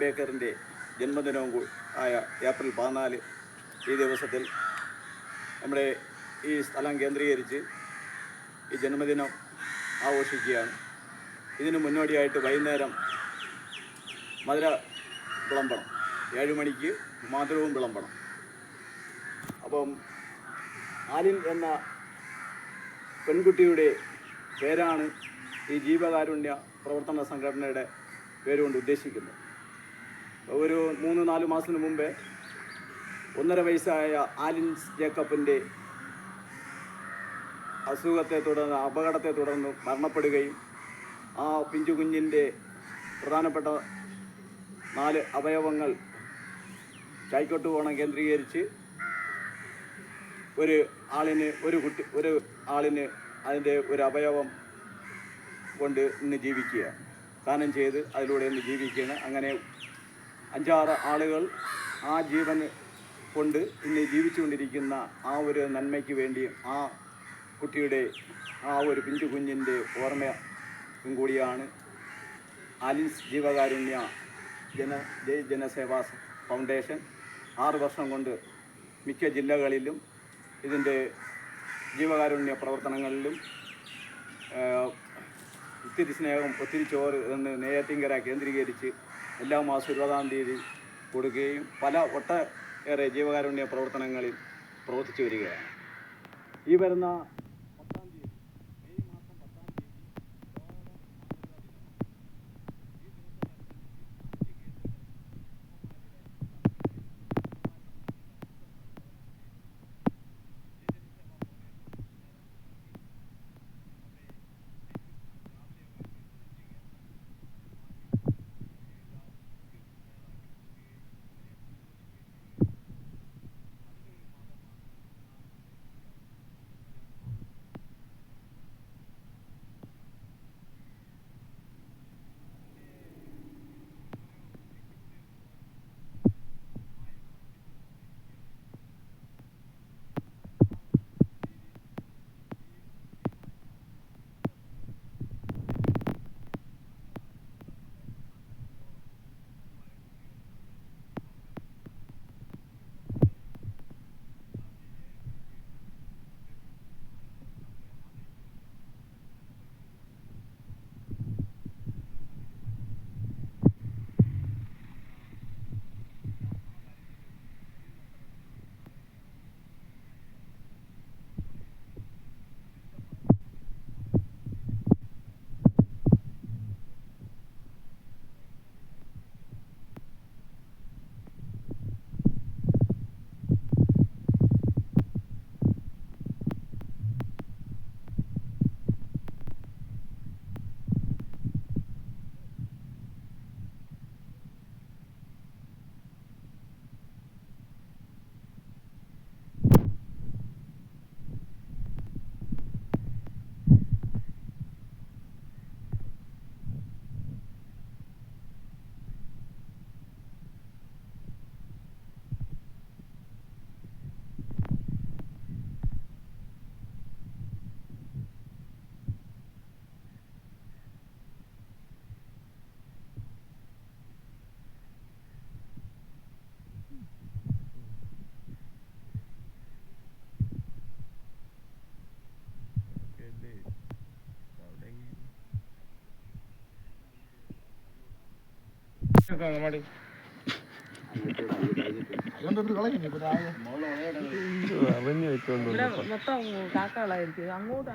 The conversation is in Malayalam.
അംബേദ്കറിൻ്റെ ജന്മദിനവും ആയ ഏപ്രിൽ 14 ഈ ദിവസത്തിൽ നമ്മുടെ ഈ സ്ഥലം കേന്ദ്രീകരിച്ച് ഈ ജന്മദിനം ആഘോഷിക്കുകയാണ്. ഇതിനു മുന്നോടിയായിട്ട് വൈകുന്നേരം മധുര വിളമ്പണം, 7 മണിക്ക് മധുരവും വിളമ്പണം. അപ്പം ആലിൻ എന്ന പെൺകുട്ടിയുടെ പേരാണ് ഈ ജീവകാരുണ്യ പ്രവർത്തന സംഘടനയുടെ പേരുകൊണ്ട് ഉദ്ദേശിക്കുന്നത്. ഒരു 3-4 മാസത്തിന് മുമ്പേ 1.5 വയസ്സായ ആലിൻ ജേക്കബിൻ്റെ അപകടത്തെ തുടർന്ന് മരണപ്പെടുകയും ആ പിഞ്ചു കുഞ്ഞിൻ്റെ പ്രധാനപ്പെട്ട 4 അവയവങ്ങൾ ചായ്ക്കോട്ടുകോണം കേന്ദ്രീകരിച്ച് ഒരു ആളിന് അതിൻ്റെ ഒരു അവയവം കൊണ്ട് ഇന്ന് ജീവിക്കുക, ദാനം ചെയ്ത് അതിലൂടെ ഇന്ന് ജീവിക്കുകയാണ്. അങ്ങനെ 5-6 ആളുകൾ ആ ജീവൻ കൊണ്ട് ഇന്ന് ജീവിച്ചുകൊണ്ടിരിക്കുന്ന ആ ഒരു നന്മയ്ക്ക് വേണ്ടി ആ കുട്ടിയുടെ ആ ഒരു പിഞ്ചു കുഞ്ഞിൻ്റെ ഓർമ്മയും കൂടിയാണ് ആലിൻസ് ജീവകാരുണ്യ ജനസേവാ ഫൗണ്ടേഷൻ 6 വർഷം കൊണ്ട് മിക്ക ജില്ലകളിലും ഇതിൻ്റെ ജീവകാരുണ്യ പ്രവർത്തനങ്ങളിലും ഒത്തിരി സ്നേഹം ഒത്തിരി ചോറ് എന്ന് നെയ്യാറ്റിൻകര കേന്ദ്രീകരിച്ച് എല്ലാ മാസവും 20-ാം തീയതി കൊടുക്കുകയും ഒട്ടേറെ ജീവകാരുണ്യ പ്രവർത്തനങ്ങളിൽ പ്രവർത്തിച്ചു വരികയാണ്. ഈ വരുന്ന 10-ാം തീയതി, മെയ് മാസം 10-ാം തീയതി മൊത്തം കാക്കകളായിരിക്കും അങ്ങോട്ട്.